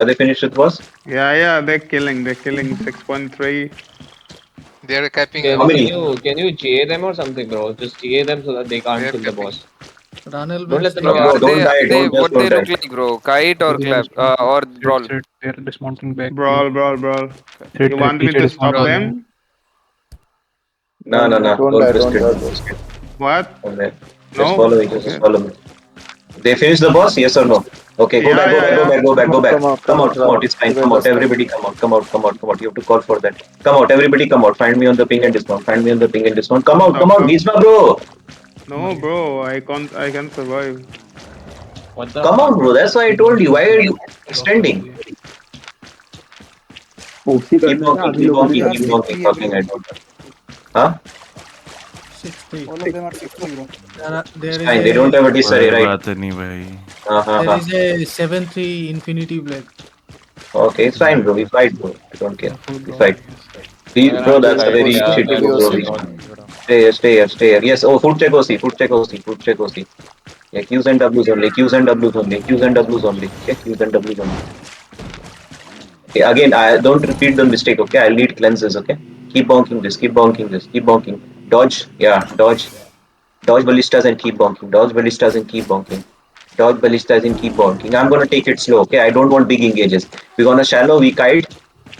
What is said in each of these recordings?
Are they finished with boss? Yeah, they're killing. They're killing 6.3. They are capping How up. many? Can you GA them or something, bro? Just GA them so that they They can't are kill the capping. boss. Ranel Don't let means them No, Bro, get bro, are away. don't die. they Don't just what don't they die. look like, bro? Kite or clap or brawl? They're dismounting back. Brawl. You want me Teacher to dismount stop Brawl. now. them? No, no, no. Don't Don't die, risk don't it. die, Don't bro. risk it. What? Okay. Just No? follow me. Just Okay. follow me. They finished the boss? Yes or no? Okay, go back, go back, go Yeah. back, go back, go back. Come out, Come out. Rahul. It's fine. You guys Come are out. stuck. Everybody come out. Come out, come out, come out. You have to call for that. Come out. Everybody come out. Find me on the ping and dismount. Find me on the ping and dismount. Come out, come out. Stop. Gizma, bro. No, bro. I can survive. What the Come fuck? out, bro. That's why I told you. Why are you extending? फोर्सी Keep करने से bonking, आधी keep लोगों bonking, ने They are keep की bonking. 60 Fucking I everyone. don't. Huh? 60. All of them are 60, bro. It's There is fine. They don't have a a disarray, कोई right? बात नहीं भाई. there Uh-huh. is a 7-3 Infinity Black. Okay, it's fine, bro. We fight, bro. I don't care. Full We brawl, I fight. guess. Bro, I'm that's a deciding. very Yeah, shitty I'll move, go bro. to POC. bot. Stay here. Yes. Oh, food check OC. Yeah, Qs and Ws only. Qs and Ws only. Okay, Qs and Ws only. Okay, again, I don't repeat the mistake. Okay, I'll need cleanses. Okay, keep bonking this. Keep bonking. Dodge. Yeah, dodge. Dodge ballistas and keep bonking. Dodge ballistas and keep bonking. Dodge ballistas and keep bonking. I'm gonna take it slow. Okay, I don't want big engages. We're gonna shallow. We kite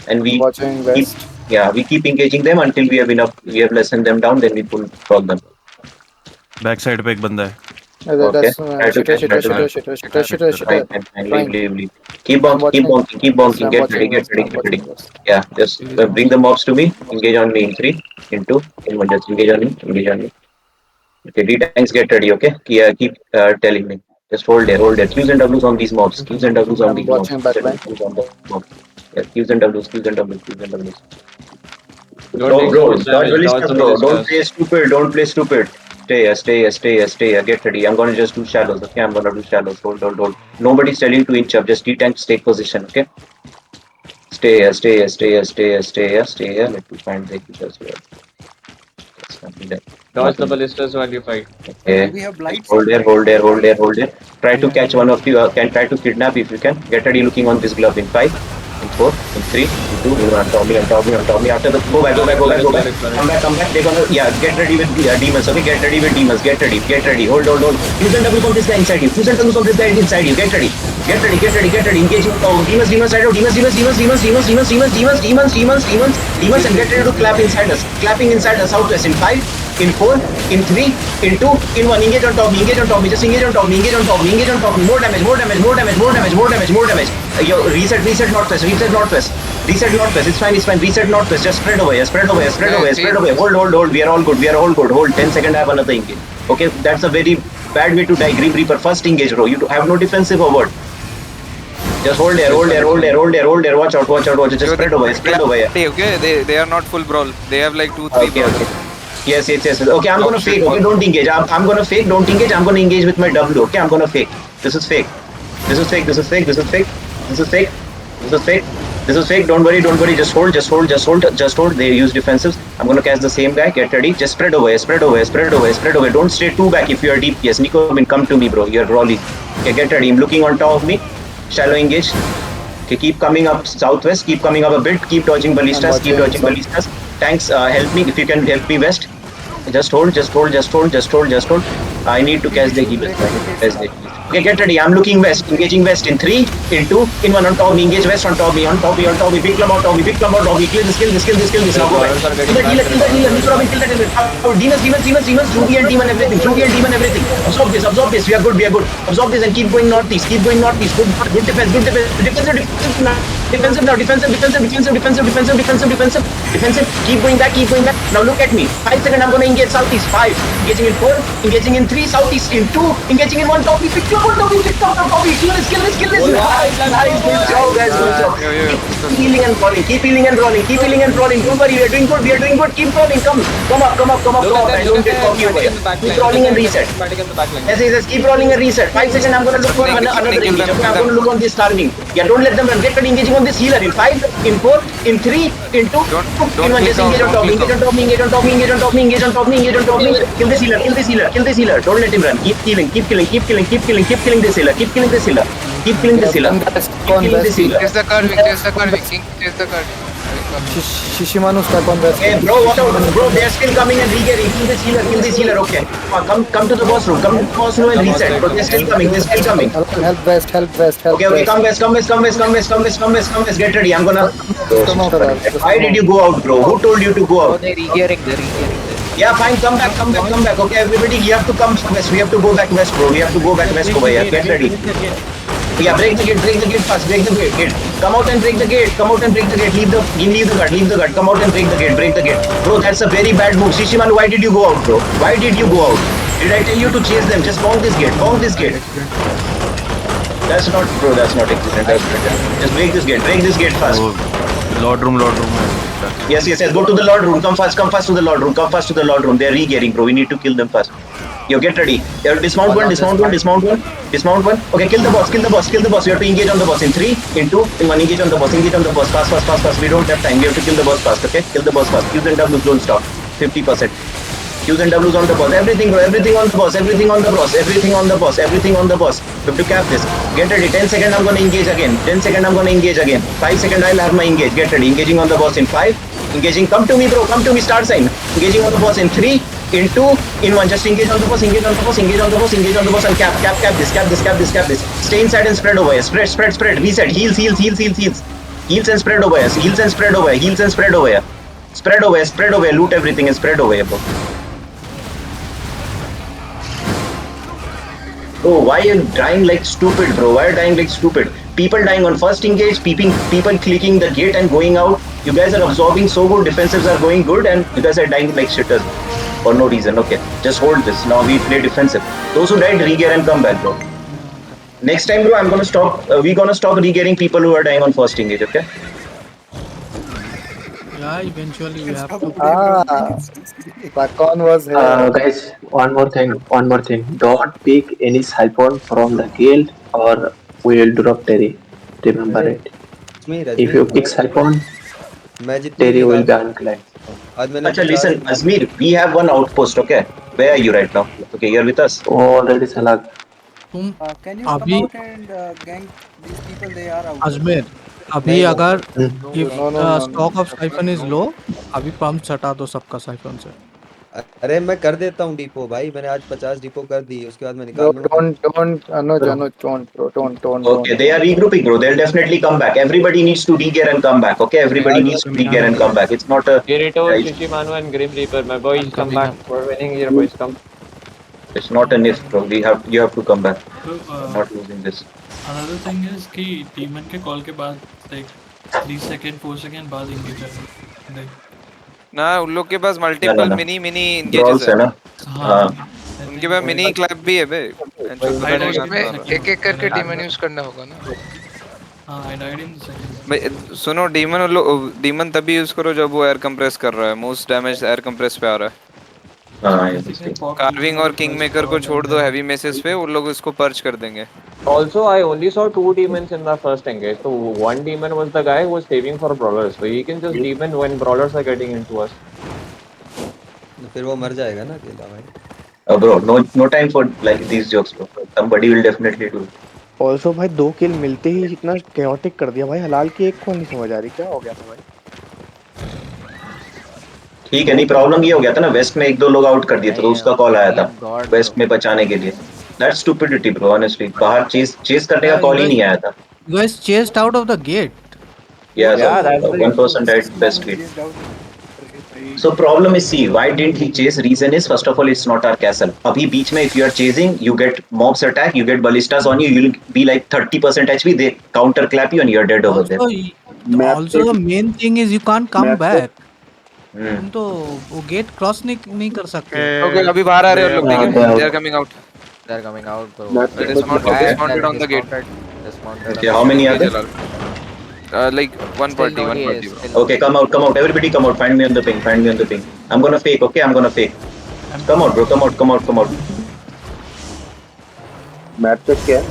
and I'm we watching keep. West. Yeah, we keep engaging them until we have enough. We have lessened them down. Then we pull them. Back side पे एक बंदा है. Okay. That's Try to catch. shitter. Trying. Leave. Keep I'm bonking, watching. keep bonking. I'm Get ready, watching get West. ready, I'm get ready. watching West. Yeah, just bring the mobs to me. Engage on me in 3, in 2, in 1. Just engage on me. Okay, D-tanks get ready, okay? Keep telling me. Just hold there. Qs and Ws on these mobs. Qs and Ws on I'm these mobs. watching Qs and backline. Ws on the mobs. Yeah, Qs and Ws. Don't take so Bro, much dodge damage. Dodge ballistas, the bro. Don't ballistas. play stupid. Stay here. Get ready. I'm gonna just do shallows, okay? I'm gonna do shallows. Hold. Nobody's telling to inch up. Just D-tanks take position, okay? Stay here. Let me find the healers here. Yes, nothing there. Dodge the Nothing. ballistas while you fight. Do Okay. we have blights? Hold there. Try to catch one of you. Can try to kidnap if you can. Get ready looking on this glove in 5, in 4, in 3, in 2. You on top me. After the go back. Come back. They're gonna get ready with demons. Okay, get ready with demons. Get ready. Hold. Use and double on this guy inside you. Get ready. Engaging. Oh, demons side out. Demons and get ready to clap inside us. Clapping inside us southwest in 5, in 4, in 3, in 2, in 1. Engage on top me. Just engage on top me. More damage. Yo, reset northwest. It's fine. Reset northwest. Just spread away. Hold. We are all good. Hold. 10 seconds. I have another engage. Okay, that's a very bad way to die. Grim Reaper. First engage, bro. You have no defensive or what? Just hold there. Watch out. Just spread away. Okay, they are not full brawl. They have like 2-3 Okay. brawl. Yes. Okay, I'm gonna fake. Okay, don't engage. I'm gonna fake. Don't engage. I'm gonna engage with my W. Okay, I'm gonna fake. This is fake. Don't worry. Just hold. They use defensives. I'm gonna catch the same guy. Get ready. Just spread away. Don't stay too back if you are deep. Yes, Nico, come to me, bro. You're rolling. Okay, get ready. I'm looking on top of me. Shallow engage. Okay, keep coming up southwest. Keep coming up a bit. Keep dodging ballistas. Tanks, help me if you can help me west. Just hold. I need to catch the healers. Okay, get ready. I'm looking west. Engaging west in 3, in 2, in 1. On top me. Engage west on top me. Big clump out top me. Kill this. Now go back. Kill the healer. Mr. Robin, kill that healer. Demons. Ruby and demon everything. Absorb this. We are good. Absorb this and keep going northeast. Good defense. Defensive now. Defensive. Keep going back. Now look at me. 5 seconds. I'm gonna engage southeast. 5. Engaging in 4. Engaging in 3. Southeast in 2. Engaging in 1. Top. Pick up. Kill this. Nice. Good job, guys. Good job. Keep healing and rolling. Don't worry. We are doing good. Keep rolling. Come up. I don't get cocky over here. Keep rolling and reset. Yes. Keep rolling and reset. 5 seconds. I'm gonna look for another engage. Okay, I'm gonna look on this starving. Yeah, don't let them run. Get ready. Engaging on this healer in 5, in 4, in 3, in 2, in 1. Just engage on top me. Kill this healer. Don't let him run. Keep killing this healer. Keep killing this healer. Keep on killing west. this healer. Chase the curve, chase the curve, King, chase the curve. Shishimanu stuck on west. Hey bro, watch out, bro. They're still coming and regearing. Kill this healer. Kill this healer. Okay. Come to the boss room. Come to the boss room and reset. Bro, they're still coming. They're still coming. Help west, help west, help Okay, okay. west. Come west. Get ready. I'm gonna. Come out, Raj. Just Why come did out. you go out, bro? Who told you to go out? They're regearing. Yeah, fine. Come back. Okay, everybody, you have to come west. We have to go back west, bro. We have to go back west over here. Get ready. Yeah, break the gate fast. Break the gate. Come out and break the gate. Leave the guard. Come out and break the gate. Bro, that's a very bad move. Shishiman, why did you go out, bro? Why did you go out? Did I tell you to chase them? Just bonk this gate. That's not accident. That's better. Just break this gate fast. वो Lord room Yes. Go to the Lord room. Come fast to the Lord room. They're regearing, bro. We need to kill them fast. Yo, get ready. Dismount one. Okay, kill the boss. You have to engage on the boss in 3, in 2, in 1. Engage on the boss. Fast. We don't have time. We have to kill the boss fast, okay? Kill the boss fast. Qs and Ws don't stop. 50%. Qs and Ws on the boss. Everything, bro. Everything on the boss. Everything on the boss. We have to cap this. Get ready. 10 seconds, I'm gonna engage again. 5 seconds, I'll have my engage. Get ready. Engaging on the boss in 5. Engaging. Come to me, bro. Start sign. Engaging on the boss in 3, in 2, in 1. Just engage on the boss. And cap this. Stay inside and spread over here. Spread. Reset. Heals. Heals and spread over here. Spread over here. Loot everything and spread over here, bro. Bro, why are you dying like stupid, bro? People dying on first engage, people clicking the gate and going out. You guys are absorbing so good, defensives are going good, and you guys are dying like shitters for no reason. Okay, just hold this. Now we play defensive. Those who died, regear and come back, bro. Next time, bro, we're gonna stop regearing people who are dying on first engage, okay? Yeah, eventually we have to. Bakon was here. Guys, one more thing. Don't pick any siphon from the guild or we will drop Terry. Remember it. If you pick siphon, Terry will be unclapped. Acha, listen, Azmir, we have one outpost, okay? Where are you right now? Okay, you're with us. Already Salag. तुम Can you अभी come out and gang these people? They are out. Ajmer अभी अगर if No, the no. stock of siphon is low, अभी pump हटा दो सबका siphon से. अरे मैं कर देता हूँ डिपो भाई, मैंने आज 50 डिपो कर दी, उसके बाद मैं निकाल Bro, लूंगा। Anuj, don't. Okay, they are regrouping, bro. They'll definitely come back. Everybody needs to regear and come back, okay? Everybody needs to regear and come back. It's not a... Kirito, Shishimanu and Grim Reaper. My boys, come back. We're winning here, boys. Come. It's not an if, bro. You have to come back. Not losing this. Another thing is कि demon के call के बाद like 3 second 4 second बाद engage है ना उन लोग के पास मल्टीपल ना। मिनी Brawls एंगेजेस है है। ना? हाँ। उनके पास मिनी क्लैप भी है बे। उसमें एक करके डीमन यूज करना होगा ना। हाँ I died in the second. भाई सुनो डीमन तभी यूज करो जब वो एयर कंप्रेस कर रहा है। मोस्ट डैमेज एयर कंप्रेस पे आ रहा है। कार्विंग और किंग मेकर को छोड़ दो हैवी मेसेज पे, उन लोग इसको पर्च कर देंगे। Also, I only saw 2 demons in the first engage. So one demon was the guy who was saving for brawlers. So he can just demon when brawlers are getting into us. फिर वो मर जाएगा ना अकेला भाई। Bro, no time for like these jokes, bro. Somebody will definitely do. Also भाई 2 किल मिलते ही इतना chaotic कर दिया भाई, हलाल की एक को नहीं समझ आ रही क्या हो गया था भाई। ठीक है, नहीं प्रॉब्लम ये हो गया था ना, वेस्ट में 1-2 लोग आउट कर दिए थे तो उसका कॉल आया था वेस्ट में बचाने के लिए। That's stupidity, bro. Honestly, बाहर चेस करने का कॉल ही नहीं आया था। You guys chased out of the gate. Yeah, one person died best gate. So problem is, see, why didn't he chase? Reason is, first of all, it's not our castle. अभी बीच में if you are chasing, you get mobs attack, you get ballistas on you, you'll be like 30% HP, they counter clap you and you're dead over there. Also the main thing is you can't come back. तुम तो वो gate cross नहीं कर सकते। Okay अभी बाहर आ रहे हो लोग, देखिए they are coming out bro. Dismounted on the gate. Okay, how many are there? Like 140. Okay, come out, everybody come out, find me on the ping. I'm gonna fake, okay, come out, bro, come out. Map check क्या है?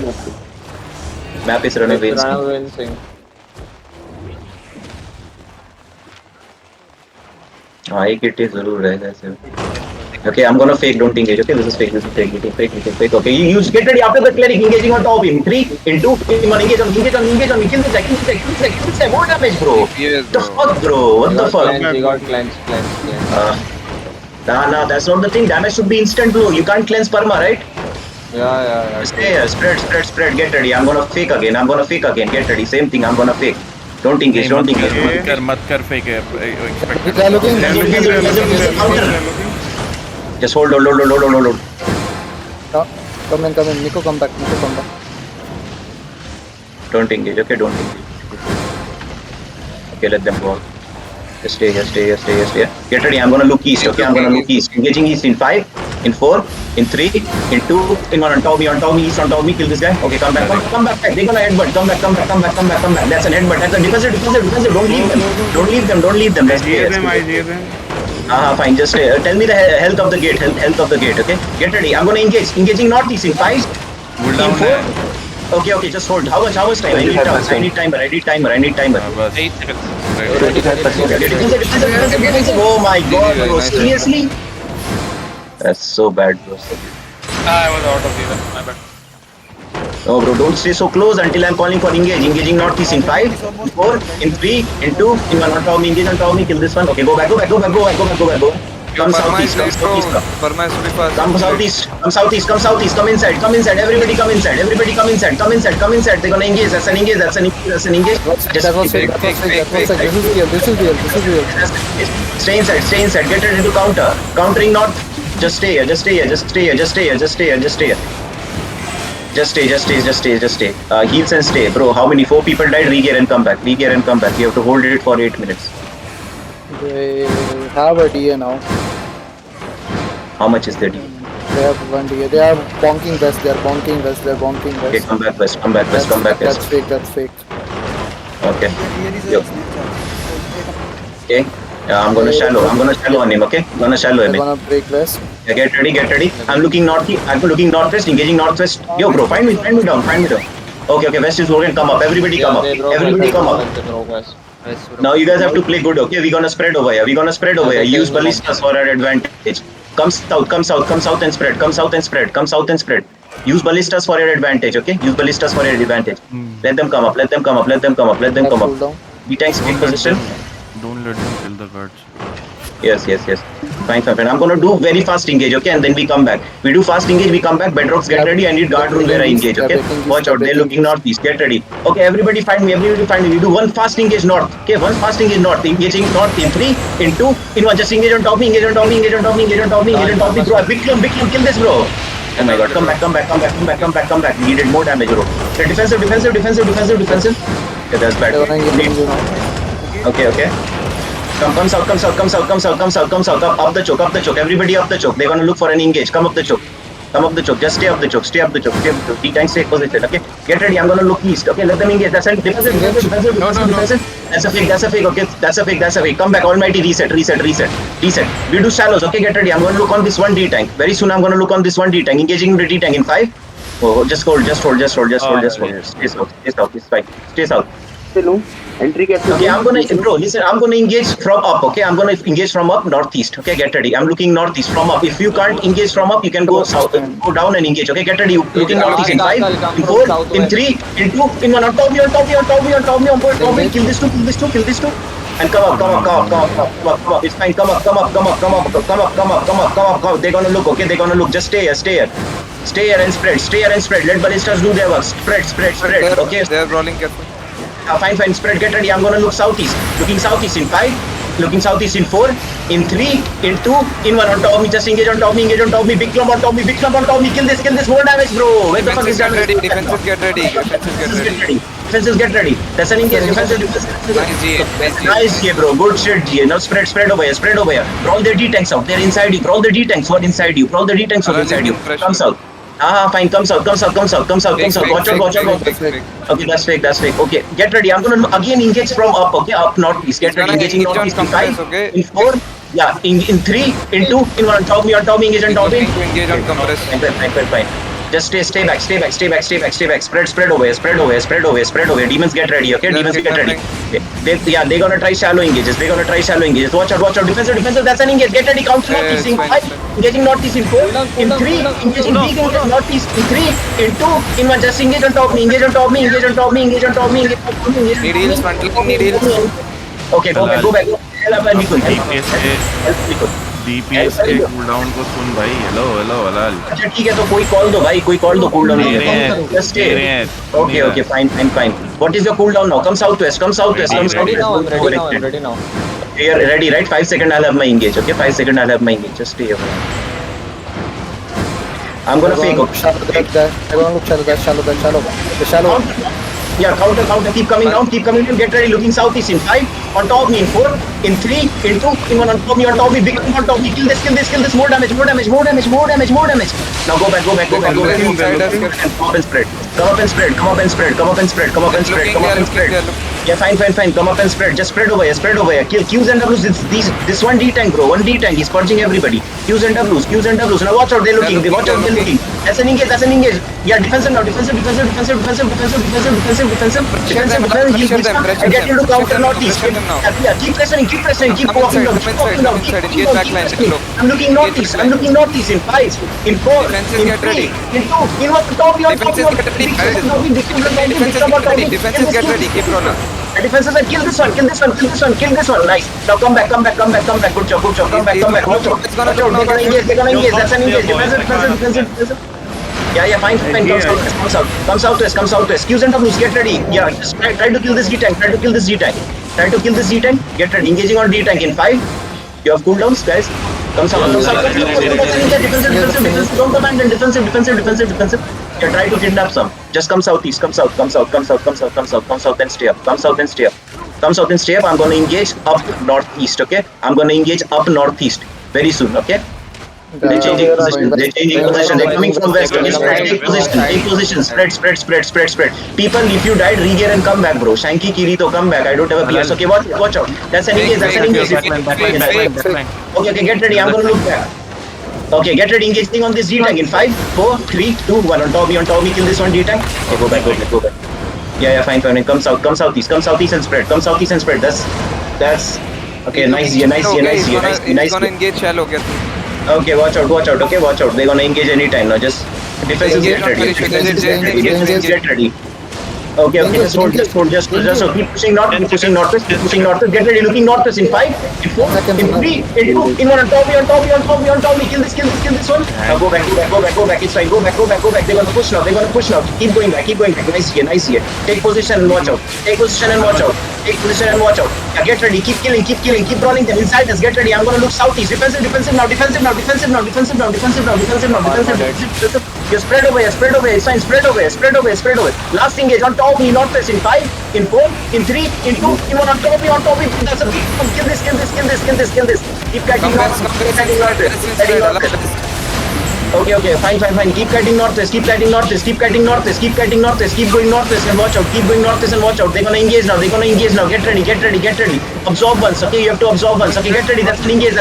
Map is runaway. हाँ, एक hit जरूर रहेगा ऐसे। Okay, I'm gonna fake, don't engage. Okay, this is fake, this is fake, this is fake, this is fake. Okay, you get ready after the cleric engaging on top of him. 3, in 2, in 1, engage on, engage on, engage on. Kill this guy, kill this guy, kill this guy, kill this guy. More damage, bro. Yes, The fuck, bro? What the fuck? He got cleansed. Nah, that's not the thing. Damage should be instant, bro. You can't cleanse perma, right? Yeah. Stay here, spread. Get ready. I'm gonna fake again. Get ready. Same thing. I'm gonna fake. Don't engage. मत कर fake है expect They're looking. Just hold. Come in. Nico, come back. Don't engage. Okay, don't engage. Okay, let them go. Just stay here. Get ready. I'm gonna look east. Okay, I'm gonna look east. Engaging east in 5, in 4, in 3, in 2, in 1. On top of me, east on top of me. Kill this guy. Okay, come back. They're gonna headbutt. Come back. That's an headbutt. That's a defensive. Don't leave them. Let's I hear them. Fine. Just tell me the health of the gate. Okay. Get ready. I'm gonna engage. Engaging northeast in 5, in 4. Okay. Just hold. How much time? I need timer. 8 seconds. Oh my god, bro. Seriously? That's so bad, bro. I was out of here. My bad. No, bro, don't stay so close until I'm calling for engage. Engaging northeast in 5, 4, in 3, in 2, in 1. On top of me, engage on top of me, kill this one. Okay, go back. Come southeast. Perma is pretty fast. Come southeast. Come inside. Everybody come inside. They're gonna engage. That's an engage. That was fake. This is real. Stay inside. Get ready to counter. Countering not. Just stay here. Heals and stay. Bro, how many? 4 people died. Regear and come back. You have to hold it for 8 minutes. They have a DA now. How much is their DA? They have 1 DA. They are bonking west. Okay, come back west. That's fake. Okay. Okay. I'm gonna shallow on him. Okay. They're gonna break west. Yeah, get ready. I'm looking northwest, engaging northwest. Yo, bro, find me down. Okay, west is broken. Come up. Everybody come up. Now you guys have to play good. Okay, we're gonna spread over here. Use ballistas for our advantage. Come south and spread. Use ballistas for your advantage. Okay, Let them come up. Cool down. The tanks take position. don't let them kill the guards Yes. Fine. I'm gonna do very fast engage, okay, and then we come back. We do fast engage, we come back. Bedrocks, get ready. I need guard room where I engage, okay? Watch out, they're looking northeast. Get ready. Okay, everybody find me. We do one fast engage north. Okay, one fast engage north. Engaging north in 3, in 2, in 1. Just engage on top me. Bro, big clump, kill this, bro. Oh my god, come back. We needed more damage, bro. Okay, defensive. Okay, that's bad. Okay. Come south. Up the choke. Everybody up the choke. They're gonna look for an engage. Come up the choke. Just stay up the choke. T-tank stay position. Okay. Get ready. I'm gonna look east. Okay. Let them engage. That's a defensive. That's a fake. Okay. That's a fake. Come back. Almighty reset. We do shallows. Okay. Get ready. I'm gonna look on this one D-tank. Very soon I'm gonna look on this one D-tank. Engaging the D-tank in 5. Oh, just hold. Stay south. It's fine. Stay south. Okay, I'm gonna engage from up, okay? I'm gonna engage from up northeast, okay? Get ready. I'm looking northeast from up. If you can't engage from up, you can go south, go down and engage, okay? Get ready. Looking northeast in 5, in 4, in 3, in 2, in 1. On top me. Kill this two. And come up. It's fine. Come up. They're gonna look, okay? Just stay here. Stay here and spread. Let ballistas do their work. Spread. Okay? They're rolling careful. Fine. Spread. Get ready. I'm gonna look southeast. Looking southeast in 5. Looking southeast in 4. In 3. In 2. In 1. On top of me. Just engage on top of me. Big clump on top of me. Kill this. More damage, bro. Where the fuck is that? Defensive get ready. Defensives get ready. That's an engage. Defensive. Nice, yeah, bro. Good shit, G. Now spread over here. Roll their D-tanks out. They're inside you. Roll the D-tanks who are inside you. Come south. Fine. Come south. Watch out. Okay, that's fake. Okay, get ready. I'm gonna again engage from up. Okay, up northeast. Get ready. Engaging northeast in 5, in 4. Yeah, in 3, in 2, in 1. On top me. Engage on top me. Engage on compress. Fine. Just stay back. Spread over. Demons get ready, okay? Demons get ready. They're gonna try shallow engages. Watch out. Defensive. That's an engage. Get ready. Counter northeast in 5. Engaging northeast in 4. In 3. Engaging big engage northeast in 3. In 2. In 1. Just engage on top me. Engage on top me. Need heals, front line, need heals. Okay, go back. Help me. DPS के cooldown को सुन भाई. Hello हलाल. अच्छा ठीक है तो कोई call दो भाई, कूलडाउन दे रहे हैं. Okay, fine. What is your cooldown now? Come southwest. I'm ready now. You're ready, right? 5 seconds I'll have my engage, okay? 5 seconds I'll have my engage. Just stay here. I'm gonna fake, okay? Shallow. Yeah, counter. Keep coming down. Get ready. Looking southeast in 5. On top me in 4. In 3. In 2. In 1. On top me. Big on top me. Kill this. More damage. Now go back. Come up and spread. Yeah, fine. Come up and spread. Just spread over here. Kill Qs and Ws. This one D-tank, bro. One D-tank. He's purging everybody. Qs and Ws. Now watch out. They're looking. That's an engage. Yeah, defensive now. Defensive. Get into counter northeast. Yeah, keep pressing. Keep walking down. I'm looking northeast. In 5. In 4. In 3. In 2. In 1. Defenses get ready, keep rolling. Defenses and kill this one. Nice. Now come back. Good job. Come back. Watch out. They're gonna engage. That's an engage. Defensive. Yeah, fine. Come southwest. Qs and Ws, get ready. Yeah, just try to kill this D-tank. Get ready. Engaging on D-tank in 5. You have cooldowns, guys. Come south. Defensive. Don't abandon. Defensive. Yeah, try to kidnap some. Just come southeast. Come south and stay up. I'm gonna engage up northeast, okay? Very soon, okay? They're changing position. They're coming from west. Okay? Take position. Spread. People, if you died, regear and come back, bro. Shanky, Kirito, come back. I don't have a PS. Okay, watch out. That's an engage. Okay, get ready. I'm gonna look back. Okay, get ready. Engaging on this D-tank in 5, 4, 3, 2, 1. On top me. Kill this one D-tank. Okay, go back. Yeah, fine. Come southeast and spread. That's. Okay, nice. He's gonna engage shallow. Okay, watch out. They're gonna engage anytime now. Just defenses get ready. Okay, just hold. Just keep pushing northwest. Get ready, looking northwest in 5, in 4, in 3, in 2, in 1. On top me. Kill this one. Now go back. It's fine. Go back. They're gonna push now. Keep going back. Nice here. Take position and watch out. Yeah, get ready. Keep killing. Keep rolling them inside us. Get ready. I'm gonna look southeast. Defensive now. You spread over. It's fine. Spread over. Last engage on top me. Northwest in 5, in 4, in 3, in 2, in 1. On top me. That's a big one. Kill this. Keep cutting northwest. Okay, fine. Keep cutting northwest. Keep going northwest and watch out. They're gonna engage now. Get ready. Absorb once. Okay, you have to absorb once. Okay, get ready. That's an engage.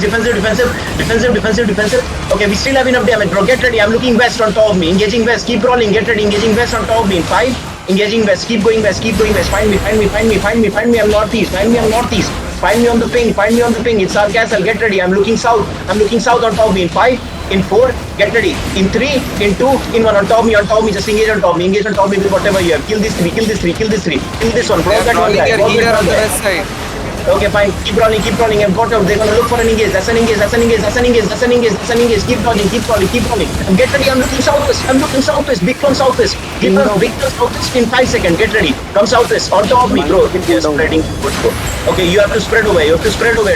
Defensive. Okay, we still have enough damage, bro. Get ready. I'm looking west on top of me. Engaging west. Keep rolling. Get ready. Engaging west on top of me in 5. Engaging west. Keep going west. Find me. I'm northeast. Find me on the ping. It's our castle. Get ready. I'm looking south on top of me in 5. In 4, get ready. In 3, in 2, in 1. On top me. Just engage on top me. With whatever you have. Kill this 3. Kill this one. Blow that one guy. On the west side. Okay, fine. Keep rolling. I've got out. They're gonna look for an engage. That's an engage. Keep rolling. Get ready. I'm looking southwest. Big from southwest. Big from southwest in 5 seconds. Get ready. Come southwest. On top of me, bro. You're spreading. Okay, you have to spread over.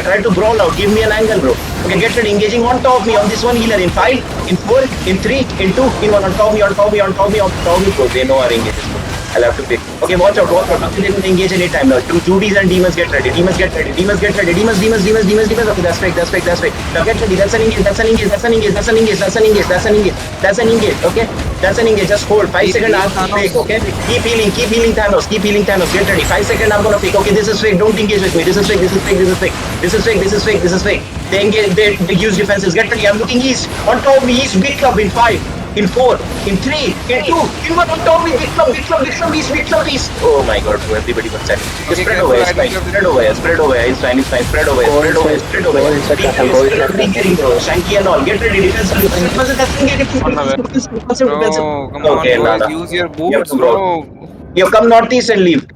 Try to brawl out. Give me an angle, bro. Okay, get ready. Engaging on top of me on this one healer in 5, in 4, in 3, in 2, in 1. On top of me, bro. They know our engages, bro. I'll have to pick. Okay, watch out. They can engage anytime now. 2 Ds and demons get ready. Demons. Okay, that's fake. Now get ready. That's an engage. Okay, that's an engage. Just hold. 5 seconds. I'll fake. Okay, keep healing Thanos. Get ready. 5 seconds. I'm gonna fake. Okay, this is fake. Don't engage with me. This is fake. They engage. They use defenses. Get ready. I'm looking east. On top of me, east. Big club in 5. in 4, in 3, in 2, in 1 on top with big club east. Oh my god, bro, everybody was set. Just spread over, it's fine. Spread over, it's fine, spread over. Shanky and all, get ready, defense. Bro, come on, Okay, boys, Nana. use your boots, bro. Yo, come northeast and leave.